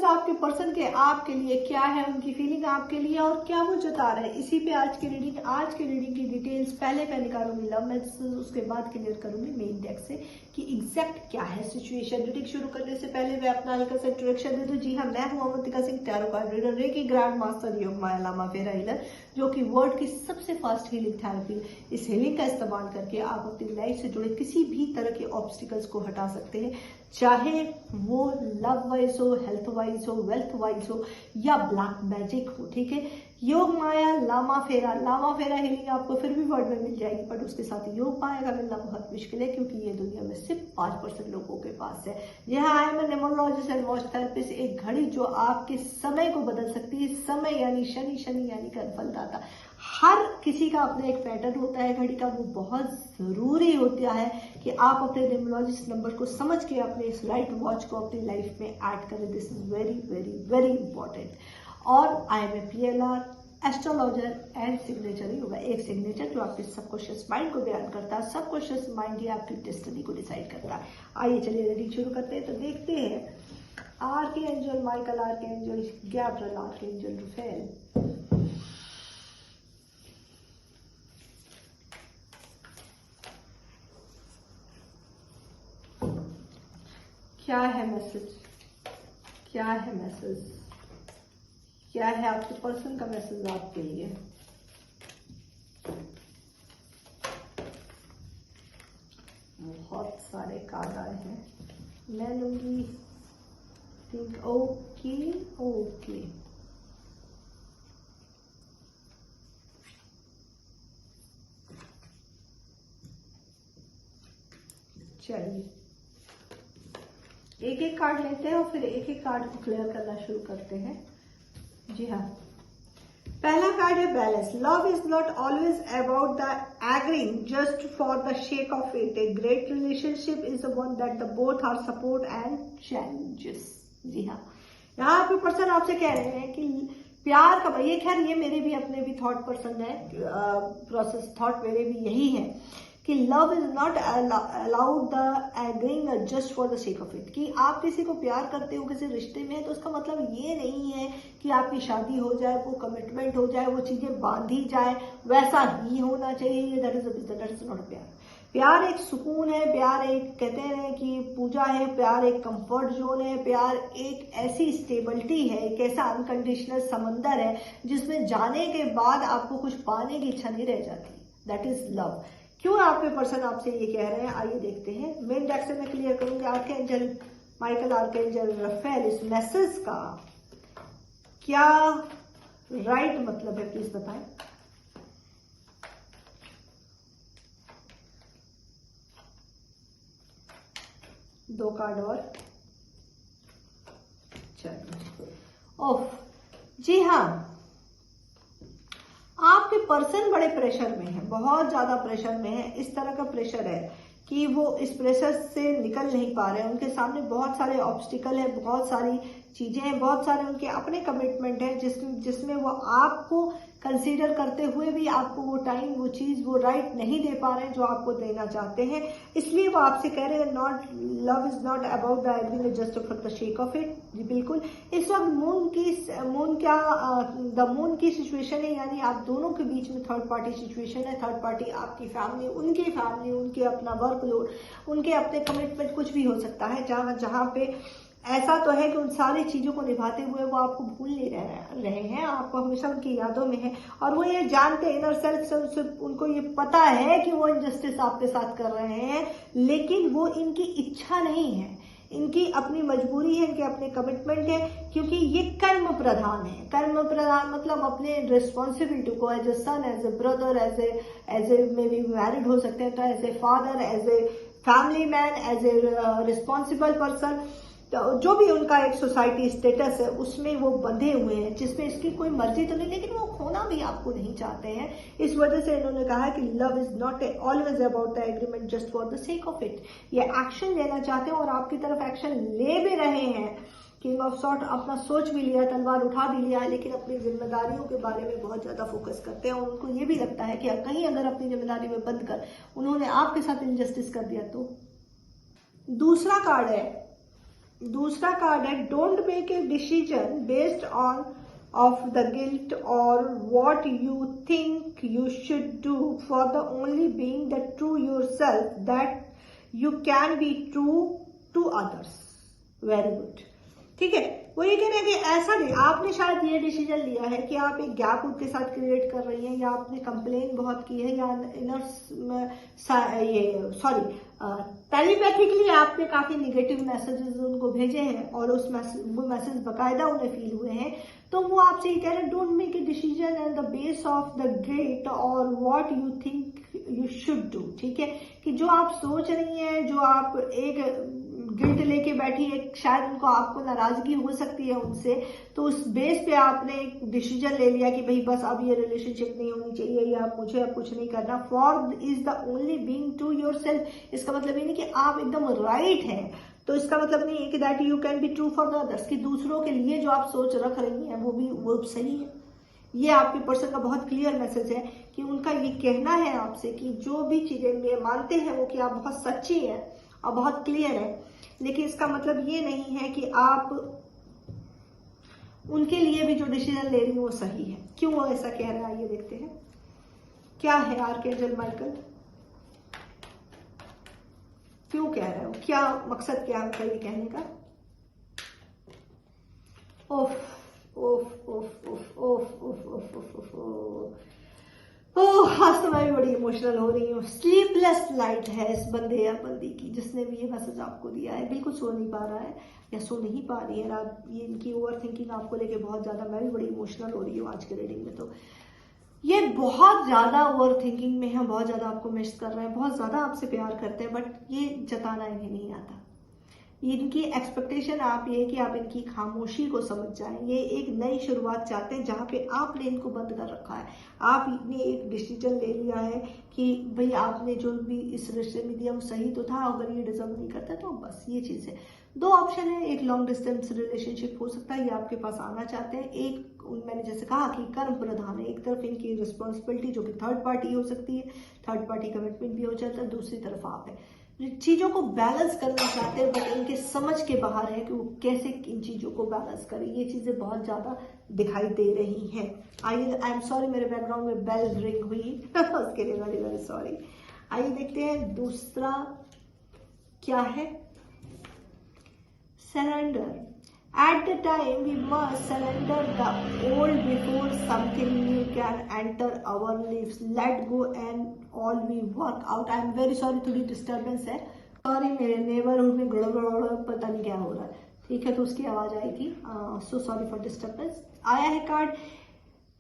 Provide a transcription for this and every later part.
आपके पर्सन के आपके लिए क्या है, उनकी फीलिंग आपके लिए और क्या वो जता रहे हैं, इसी पे आज की रीडिंग की डिटेल्स पहले मैं निकालूंगी लव मैसेज, उसके बाद क्लियर करूंगी मेन डेक से कि एग्जैक्ट क्या है सिचुएशन। रीडिंग शुरू करने से पहले मैं अपना हल्का सा इंट्रोडक्शन दे दूं। जी हाँ, मैं हूं Avantika Singh, tarot card reader, reiki grand master, योग माया लामा फेरा हीलर, जो कि वर्ल्ड की सबसे फास्ट हीलिंग थेरेपी। इस हीलिंग का इस्तेमाल करके आप अपनी लाइफ से जुड़े किसी भी तरह के ऑब्स्टिकल्स को हटा सकते हैं, चाहे वो लव वाइज हो, हेल्थ वाइज हो, वेल्थ वाइज हो या ब्लैक मैजिक हो। ठीक है, योग माया लामा फेरा हीलिंग आपको फिर भी वर्ड में मिल जाएगी, बट उसके साथ योग माया का मिलना बहुत मुश्किल है, क्योंकि ये दुनिया में सिर्फ 5% लोगों के पास है। यह I am numerologist and watch therapist, एक घड़ी जो आपके समय को बदल सकती है। समय यानी शनि यानी का फलदाता। हर किसी का अपना एक पैटर्न होता है घड़ी का, वो बहुत जरूरी होता है कि आप अपने न्यूमरोलॉजिस्ट नंबर को समझ के अपने इस राइट वॉच को अपनी लाइफ में ऐड करें। This is very very very important. और I am a PLR, astrologer and signature ही होगा, एक सिग्नेचर जो आपके सबकॉन्शियस माइंड को बयान करता है। सबकॉन्शियस माइंड ही आपकी डेस्टिनी को डिसाइड करता है। आइए चलिए रीडिंग शुरू करते हैं। तो देखते हैं archangel Michael, archangel Gabriel, archangel Raphael. क्या है मैसेज, क्या है मैसेज, क्या है आपके पर्सन का मैसेज आपके लिए। बहुत सारे कार्ड आए हैं, मैं लूंगी थिंक ओके। चलिए एक एक कार्ड लेते हैं और फिर एक एक कार्ड को क्लियर करना शुरू करते हैं। जी हाँ, पहला कार्ड है balance. Love is not always about the agreeing just for the shake of it. A great relationship is the one that the both are support and challenges. जी हाँ, यहाँ पे पर्सन आपसे कह रहे हैं कि प्यार का, ये खैर ये मेरे भी अपने भी थॉट पर्सन है, प्रोसेस थॉट मेरे भी यही है कि love is not allowed the agreeing just for the sake of it. कि आप किसी को प्यार करते हो, किसी रिश्ते में, तो उसका मतलब ये नहीं है कि आपकी शादी हो जाए, वो कमिटमेंट हो जाए, वो चीजें बांधी जाए, वैसा ही होना चाहिए। दैट इज नॉट प्यार। प्यार एक सुकून है, प्यार एक कहते हैं कि पूजा है, प्यार एक कंफर्ट जोन है, प्यार एक ऐसी स्टेबिलिटी है, एक ऐसा अनकंडीशनल समंदर है जिसमें जाने के बाद आपको कुछ पाने की इच्छा नहीं रह जाती। That is love. क्यों आपके पर्सन आपसे ये कह रहे हैं, आइए देखते हैं। मेन डेक से मैं क्लियर करूंगी आर्कएंजल माइकल, आर्कएंजल रफेल। इस मैसेज का क्या राइट मतलब है, प्लीज बताएं। दो कार्ड और चलिए। ओफ, जी हाँ, आपके पर्सन बड़े प्रेशर में है, बहुत ज्यादा प्रेशर में है। इस तरह का प्रेशर है कि वो इस प्रेशर से निकल नहीं पा रहे हैं। उनके सामने बहुत सारे ऑब्स्टिकल है, बहुत सारी चीजें हैं, बहुत सारे उनके अपने कमिटमेंट है जिसमें वो आपको कंसीडर करते हुए भी आपको वो टाइम, वो चीज, वो राइट नहीं दे पा रहे हैं जो आपको देना चाहते हैं। इसलिए वो आपसे कह रहे हैं not love is not about the agreeing just for the shake of it. जी बिल्कुल। इस वक्त मून की सिचुएशन है, यानी आप दोनों के बीच में थर्ड पार्टी सिचुएशन है। थर्ड पार्टी आपकी फैमिली, उनके अपना वर्कलोड, उनके अपने कमिटमेंट, कुछ भी हो सकता है। जहां पे ऐसा तो है कि उन सारी चीजों को निभाते हुए वो आपको भूल नहीं रहे हैं, आपको हमेशा उनकी यादों में है। और वो ये जानते हैं, इनर सेल्फ से उनको ये पता है कि वो इनजस्टिस आपके साथ कर रहे हैं, लेकिन वो इनकी इच्छा नहीं है, इनकी अपनी मजबूरी है, इनके अपने कमिटमेंट है, क्योंकि ये कर्म प्रधान है। कर्म प्रधान मतलब अपने रिस्पॉन्सिबिलिटी को as a son, as a brother, as a maybe married हो सकते हैं, तो as a father, as a family man, as a responsible person, तो जो भी उनका एक सोसाइटी स्टेटस है उसमें वो बंधे हुए हैं, जिसमें इसकी कोई मर्जी तो नहीं, लेकिन वो खोना भी आपको नहीं चाहते हैं। इस वजह से इन्होंने कहा कि love is not always about the agreement just for the sake of it. ये एक्शन लेना चाहते हैं और आपकी तरफ एक्शन ले भी रहे हैं। किंग ऑफ सॉर्ट अपना सोच भी लिया, तलवार उठा भी लिया, लेकिन अपनी जिम्मेदारियों के बारे में बहुत ज्यादा फोकस करते हैं और उनको ये भी लगता है कि कहीं अगर अपनी जिम्मेदारी में बंद कर उन्होंने आपके साथ इनजस्टिस कर दिया तो। दूसरा कार्ड है दूसरा कार्ड है don't make a decision based on of the guilt or what you think you should do for the only being the true yourself that you can be true to others. Very good. ठीक है, वो ये कह रहे हैं कि ऐसा नहीं, आपने शायद ये डिसीजन लिया है कि आप एक गैप उनके साथ क्रिएट कर रही हैं, या आपने कंप्लेन बहुत की है, या टेलीपैथिकली आपने काफी निगेटिव मैसेजेस उनको भेजे हैं और वो मैसेज बकायदा उन्हें फील हुए हैं। तो वो आपसे ये कह रहे हैं don't make a decision at the base of the guilt और what you think you should do. ठीक है, कि जो आप सोच रही हैं, जो आप एक गिल्ट लेके बैठी है, शायद उनको आपको नाराजगी हो सकती है उनसे, तो उस बेस पे आपने एक डिसीजन ले लिया कि भाई बस अब ये रिलेशनशिप नहीं होनी चाहिए, या मुझे अब कुछ नहीं करना। For is the only being to yourself, इसका मतलब ये नहीं कि आप एकदम राइट हैं, तो इसका मतलब नहीं है कि that you can be true for the others, कि दूसरों के लिए जो आप सोच रख रही हैं वो सही है। ये आपके पर्सन का बहुत क्लियर मैसेज है कि उनका ये कहना है आपसे कि जो भी चीजें वे मानते हैं वो कि आप बहुत सच्ची हैं और बहुत क्लियर है, लेकिन इसका मतलब ये नहीं है कि आप उनके लिए भी जो डिसीजन ले रही हैं वो सही है। क्यों वो ऐसा कह रहा है ये देखते हैं। क्या है आर्कएंजल माइकल, क्यों कह रहे हो, क्या मकसद क्या है ये कहने का। ओफ ओफ ओफ ओफ ओफ ओफ ओफ ओफ ओफ ओह, आज तो मैं भी बड़ी इमोशनल हो रही हूँ। स्लीपलेस नाइट है इस बंदे या बंदी की जिसने भी ये मैसेज आपको दिया है। बिल्कुल सो नहीं पा रहा है या सो नहीं पा रही है रात, ये इनकी ओवर थिंकिंग आपको लेके बहुत ज्यादा, मैं भी बड़ी इमोशनल हो रही हूँ आज के रीडिंग में। तो ये बहुत ज्यादा ओवर थिंकिंग में है, बहुत ज्यादा आपको मिस कर रहे हैं, बहुत ज्यादा आपसे प्यार करते हैं, बट ये जताना इन्हें नहीं आता। इनकी एक्सपेक्टेशन आप ये कि आप इनकी खामोशी को समझ जाएं। ये एक नई शुरुआत चाहते हैं जहां पे आपने इनको बंद कर रखा है। आपने एक डिसीजन ले लिया है कि भाई आपने जो भी इस रिश्ते में दिया वो सही तो था, अगर ये डिजर्व नहीं करता तो बस ये चीज है। दो ऑप्शन है, एक लॉन्ग डिस्टेंस रिलेशनशिप हो सकता है, ये आपके पास आना चाहते हैं। एक मैंने जैसे कहा कि कर्म प्रधान है, एक तरफ इनकी रिस्पॉन्सिबिलिटी जो कि थर्ड पार्टी हो सकती है, थर्ड पार्टी कमिटमेंट भी हो जाता है, दूसरी तरफ आप है चीजों को बैलेंस करना चाहते हैं, बट इनके समझ के बाहर है कि वो कैसे इन चीजों को बैलेंस करें। ये चीजें बहुत ज्यादा दिखाई दे रही हैं। आई एम सॉरी, मेरे बैकग्राउंड में बेल रिंग हुई उसके लिए वेरी वेरी सॉरी। आइए देखते हैं दूसरा क्या है। Surrender. At the time, we must surrender the old before something new can enter our lives. Let go and all we work out. I am very sorry, थोड़ी डिस्टर्बेंस है। Sorry, मेरे neighbourhood में गड़बड़ पता नहीं क्या हो रहा है। ठीक है, तो उसकी आवाज आई थी। So sorry for disturbance. आया है कार्ड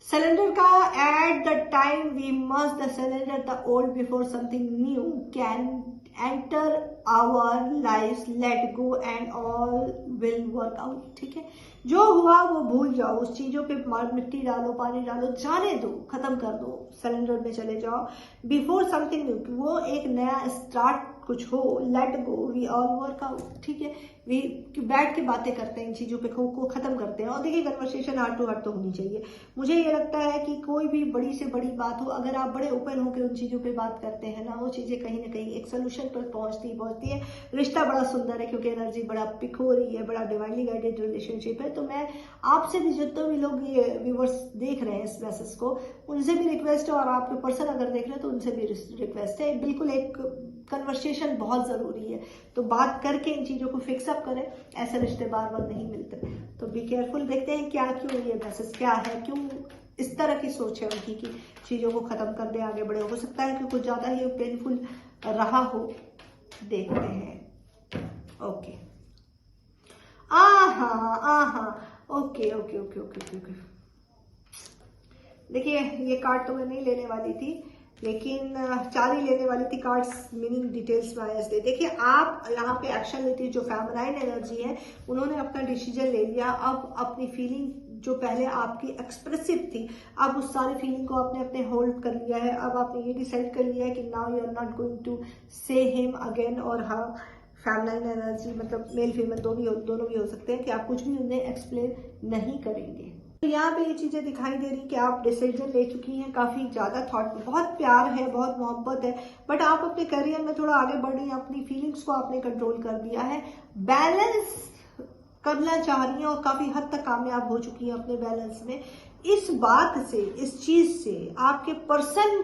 सरेंडर का। At the time we must surrender the old before something new can enter our life. Let go and all will work out. ठीक है, जो हुआ वो भूल जाओ, उस चीजों पे मिट्टी डालो, पानी डालो, जाने दो, खत्म कर दो, सरेंडर में चले जाओ। बिफोर समथिंग न्यू, वो एक नया स्टार्ट कुछ हो। Let go, we all work out. ठीक है, वी बैठ के बातें करते हैं इन चीजों पे, को खत्म करते हैं। और देखिए, कन्वर्सेशन हार्ट टू हार्ट तो होनी चाहिए। मुझे ये लगता है कि कोई भी बड़ी से बड़ी बात हो, अगर आप बड़े ओपन होकर उन चीजों पे बात करते हैं ना, वो चीजें कहीं ना कहीं एक सोल्यूशन पर पहुंचती है। रिश्ता बड़ा सुंदर है क्योंकि एनर्जी बड़ा पिक हो रही है, बड़ा डिवाइनली गाइडेड रिलेशनशिप है। तो मैं आपसे भी, जितने भी लोग ये व्यूवर्स देख रहे हैं इस मैसेज को, उनसे भी रिक्वेस्ट है, और आपके पर्सन अगर देख रहे हैं तो उनसे भी रिक्वेस्ट है। बिल्कुल एक कन्वर्सेशन बहुत जरूरी है, तो बात करके इन चीजों को फिक्स अप करें। ऐसे रिश्ते बार बार नहीं मिलते, तो बी केयरफुल। देखते हैं क्या, क्यों ये मैसेज क्या है, क्यों इस तरह की सोच है उनकी कि चीजों को खत्म कर दे, आगे बढ़े। हो सकता है कि कुछ ज्यादा ही पेनफुल रहा हो। देखते हैं। Okay, okay okay okay okay okay. देखिए, ये कार्ड तो मैं नहीं लेने वाली थी, लेकिन 4 ही लेने वाली थी कार्ड्स, मीनिंग डिटेल्स में आया इसलिए। देखिए, आप यहाँ पे एक्शन लेती है, जो फेमिनाइन एनर्जी है उन्होंने अपना डिसीजन ले लिया। अब अपनी फीलिंग जो पहले आपकी एक्सप्रेसिव थी, अब उस सारी फीलिंग को आपने अपने होल्ड कर लिया है। अब आपने ये डिसाइड कर लिया है कि now you are not going to say him again. और हाँ, फेमिनाइन एनर्जी मतलब मेल फीमेल दोनों भी हो सकते हैं कि आप कुछ भी उन्हें एक्सप्लेन नहीं करेंगे। तो यहाँ पे ये चीजें दिखाई दे रही कि आप डिसीजन ले चुकी हैं, काफी ज्यादा थॉट, बहुत प्यार है, बहुत मोहब्बत है, बट आप अपने करियर में थोड़ा आगे बढ़ रही हैं, अपनी फीलिंग्स को आपने कंट्रोल कर दिया है। बैलेंस करना चाह रही हैं और काफी हद तक कामयाब हो चुकी हैं अपने बैलेंस में। इस बात से, इस चीज से आपके पर्सन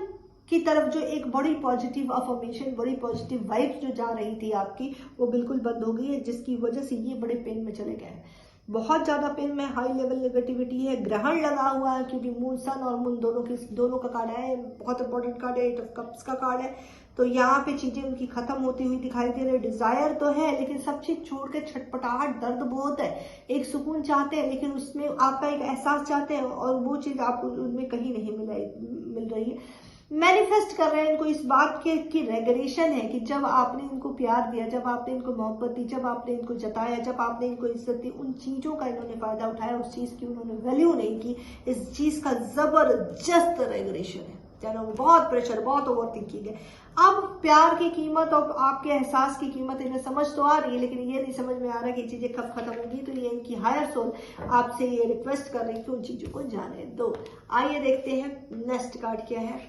की तरफ जो एक बड़ी पॉजिटिव अफर्मेशन, बड़ी पॉजिटिव वाइब्स जो जा रही थी आपकी, वो बिल्कुल बंद हो गई है, जिसकी वजह से ये बड़े पेन में चले गए हैं। बहुत ज्यादा पेन में, हाई लेवल नेगेटिविटी है, ग्रहण लगा हुआ है, क्योंकि मून सन और मून दोनों का कार्ड है, बहुत इंपॉर्टेंट कार्ड है, 8 ऑफ कप्स का कार्ड है। तो यहाँ पे चीजें उनकी खत्म होती हुई दिखाई दे रही है। डिजायर तो है, लेकिन सब चीज छोड़ के छटपटाहट, दर्द बहुत है, एक सुकून चाहते हैं, लेकिन उसमें आपका एक एहसास चाहते हैं और वो चीज आप उनमें कहीं नहीं मिल रही है। मैनिफेस्ट कर रहे हैं इनको इस बात के की रेगुलेशन है कि जब आपने इनको प्यार दिया, जब आपने इनको मोहब्बत दी, जब आपने इनको जताया, जब आपने इनको इज्जत दी, उन चीजों का इन्होंने फायदा उठाया, उस चीज की उन्होंने वैल्यू नहीं की। इस चीज का जबरदस्त रेगुलेशन है, बहुत प्रेशर, बहुत ओवर थिंकिंग है। अब प्यार की कीमत और आपके एहसास की कीमत इन्हें समझ तो आ रही है, लेकिन ये नहीं समझ में आ रहा कि चीजें कब खत्म होगी। तो ये इनकी हायर सोल आपसे ये रिक्वेस्ट कर रही है कि उन चीजों को जाने दो। आइए देखते हैं नेक्स्ट कार्ड क्या है।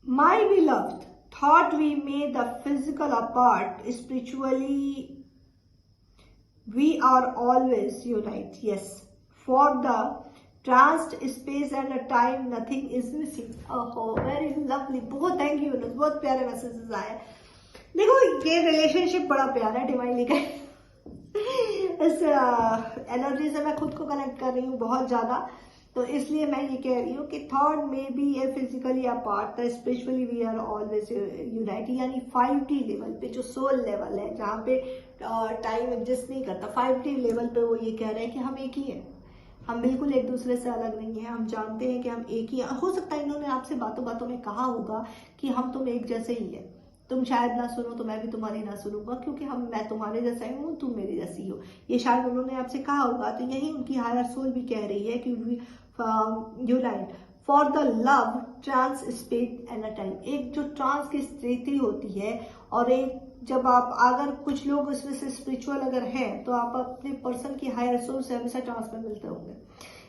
My beloved, thought we made the physical apart, spiritually we are always unite. Yes, for the trust space and a time nothing is missing. Oh, very lovely. बहुत थैंक यू, बहुत प्यारे messages आए। देखो ये relationship बड़ा प्यारा है, divinely का इस एनर्जी से मैं खुद को कनेक्ट कर रही हूँ बहुत ज्यादा। तो इसलिए मैं ये कह रही हूँ कि थॉट में be a physically apart, spiritually we are always unite. यानी 5D लेवल पे जो सोल लेवल है, जहाँ पे टाइम एग्जिस्ट नहीं करता, 5D लेवल पे वो ये कह रहे हैं कि हम एक ही हैं, हम बिल्कुल एक दूसरे से अलग नहीं है। हम जानते हैं कि हम एक ही हैं। हो सकता है इन्होंने आपसे बातों बातों में कहा होगा कि हम तुम एक जैसे ही है, तुम शायद ना सुनो तो मैं भी तुम्हारी ना सुनूंगा, क्योंकि मैं तुम्हारे जैसा ही हूँ, तुम मेरी जैसी हो। ये शायद उन्होंने आपसे कहा होगा। तो यही उनकी हायर सोल भी कह रही है कि unite for the love trance state and a time. एक जो ट्रांस की स्थिति होती है, और एक जब आप, अगर कुछ लोग उसमें से स्पिरिचुअल अगर हैं, तो आप अपने पर्सन की हायर सोल से हमेशा ट्रांस में मिलते होंगे।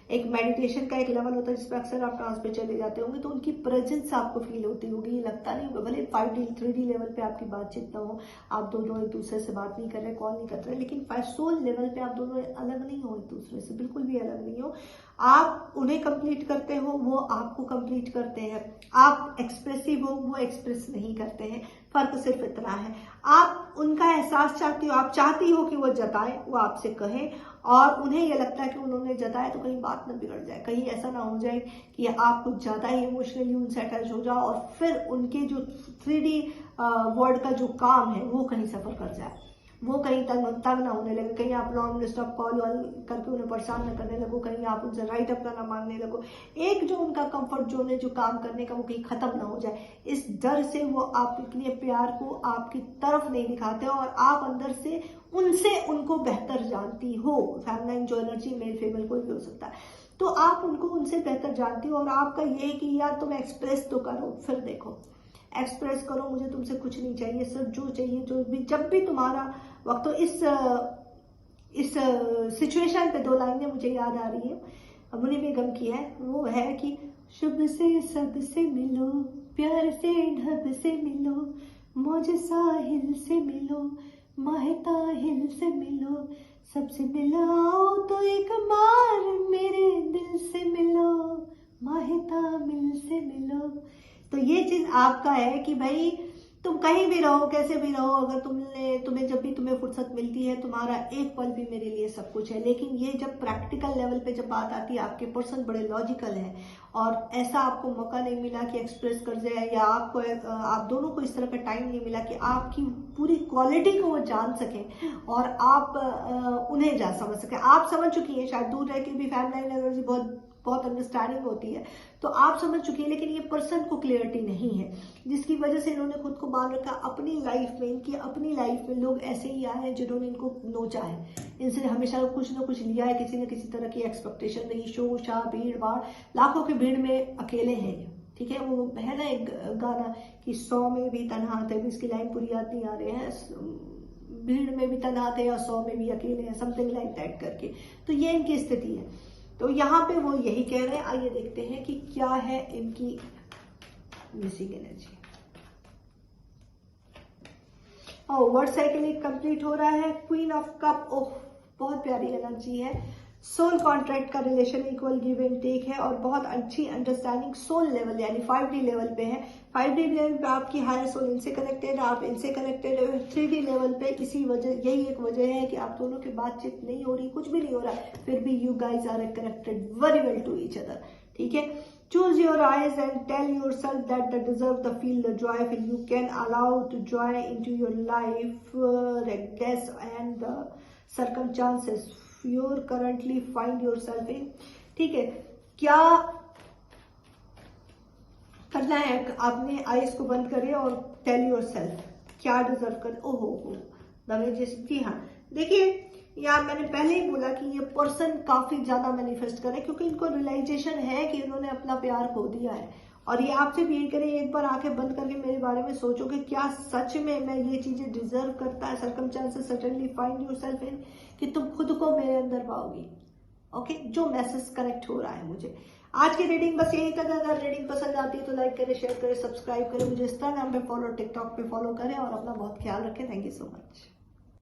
एक मेडिटेशन का एक लेवल होता है जिसमें अक्सर आप ट्रांस पे चले जाते होंगे, तो उनकी प्रेजेंस आपको फील होती होगी। ये लगता नहीं होगा, भले 5D 3D लेवल पे आपकी बातचीत ना हो, आप दोनों एक दूसरे से बात नहीं कर रहे, कॉल नहीं कर रहे, लेकिन सोल लेवल पे आप दोनों अलग नहीं हो एक दूसरे से, बिल्कुल भी अलग नहीं हो। आप उन्हें कंप्लीट करते हो, वो आपको कंप्लीट करते हैं। आप एक्सप्रेसिव हो, वो एक्सप्रेस नहीं करते हैं। फर्क सिर्फ इतना है, आप उनका एहसास चाहती हो, आप चाहती हो कि वो जताएं, वो आपसे कहें, और उन्हें ये लगता है कि उन्होंने जताया तो कहीं बात ना बिगड़ जाए, कहीं ऐसा ना हो जाए कि आप कुछ ज्यादा ही इमोशनली उनसे अटैच हो जाओ और फिर उनके जो 3D वर्ड का जो काम है वो कहीं सफर कर जाए, वो कहीं तंग ना होने लगे, कहीं आप नॉन स्टॉप कॉल करके उन्हें परेशान न करने लगो, कहीं आप उनसे राइट अपना ना मांगने लगो। एक जो उनका कंफर्ट जोन है, जो काम करने का, वो कहीं खत्म ना हो जाए। इस डर से वो आपके प्यार को आपकी तरफ नहीं दिखाते, और आप अंदर से उनसे उनको बेहतर जानती हो। फेमिनाइन जो एनर्जी, मेल फीमेल कोई भी हो सकता है, तो आप उनको उनसे बेहतर जानती हो। और आपका ये कि यार तुम एक्सप्रेस तो करो, फिर देखो एक्सप्रेस करो, मुझे तुमसे कुछ नहीं चाहिए, सिर्फ जो चाहिए, जो भी जब भी तुम्हारा वक्त। तो इस सिचुएशन पे 2 लाइनें मुझे याद आ रही है, मुनि बेगम की है। वो है कि शुभ से सब से मिलो, प्यार से ढब से मिलो, मौज साहिल से मिलो, माहिता हिल से मिलो, सबसे मिलाओ तो एक बार मेरे दिल से मिलो, माहिता मिल से मिलो। तो ये चीज आपका है कि भाई तुम कहीं भी रहो, कैसे भी रहो, अगर तुम्हें जब भी तुम्हें फुर्सत मिलती है, तुम्हारा एक पल भी मेरे लिए सब कुछ है। लेकिन ये जब प्रैक्टिकल लेवल पे जब बात आती है, आपके पर्सन बड़े लॉजिकल है, और ऐसा आपको मौका नहीं मिला कि एक्सप्रेस कर जाए, या आप दोनों को इस तरह का टाइम नहीं मिला कि आपकी पूरी क्वालिटी को वो जान सके और आप उन्हें समझ सके। आप समझ चुकी हैं, शायद दूर रह के भी फैमिली एनर्जी बहुत अंडरस्टैंडिंग होती है, तो आप समझ चुकी है, लेकिन ये पर्सन को क्लियरिटी नहीं है, जिसकी वजह से इन्होंने खुद को बांध रखा अपनी लाइफ में। इनकी अपनी लाइफ में लोग ऐसे ही आए हैं जिन्होंने इनको नोचा है, इनसे हमेशा कुछ ना कुछ लिया है, किसी न किसी तरह की एक्सपेक्टेशन रही, शो शाह भीड़ भाड़, लाखों की भीड़ में अकेले हैं ये, ठीक है। वो है ना एक गाना कि 100 में भी तन्हा थे, इसकी लाइन पूरी याद नहीं आ रही है, भीड़ में भी तन्हा थे और 100 में भी अकेले हैं, समथिंग लाइक दैट करके। तो ये इनकी स्थिति है, तो यहाँ पे वो यही कह रहे हैं। आइए देखते हैं कि क्या है इनकी missing energy. Word cycle complete हो रहा है। क्वीन ऑफ कप, ओह बहुत प्यारी एनर्जी है। सोल कॉन्ट्रैक्ट का relation equal give and take है और बहुत अच्छी अंडरस्टैंडिंग सोल लेवल यानी 5D लेवल पे है। 5D लेवल पे आपकी हायर सोल इनसे कनेक्टेड है, आप इनसे कनेक्टेड है। 3D लेवल पे इसी वजह, यही एक वजह है कि आप दोनों की बातचीत नहीं हो रही, कुछ भी नहीं हो रहा, फिर भी you guys are connected very well to each other. ठीक है, choose your eyes and tell yourself that they deserve the feel the joy feel you can allow to joy into your life regardless and the circumstances you currently find yourself in। ठीक है, क्या करना है, आपने eyes को बंद करें और टेल योरसेल्फ क्या डिजर्व कर। ओहो दवे जैसे, जी हाँ देखिए यार मैंने पहले ही बोला कि ये पर्सन काफी ज्यादा मैनिफेस्ट करे क्योंकि इनको रियलाइजेशन है कि इन्होंने अपना प्यार खो दिया है और ये आपसे भी करें, एक बार आंखें बंद करके मेरे बारे में सोचो कि क्या सच में मैं ये चीजें डिजर्व करता है। Circumstances suddenly find yourself in, कि तुम खुद को मेरे अंदर पाओगी। ओके, जो मैसेज कनेक्ट हो रहा है मुझे। आज की रीडिंग बस यही तक। अगर रीडिंग पसंद आती है तो लाइक करें, शेयर करें, सब्सक्राइब करें, मुझे इंस्टाग्राम पे फॉलो, टिकटॉक पे फॉलो करें और अपना बहुत ख्याल रखें। Thank you so much.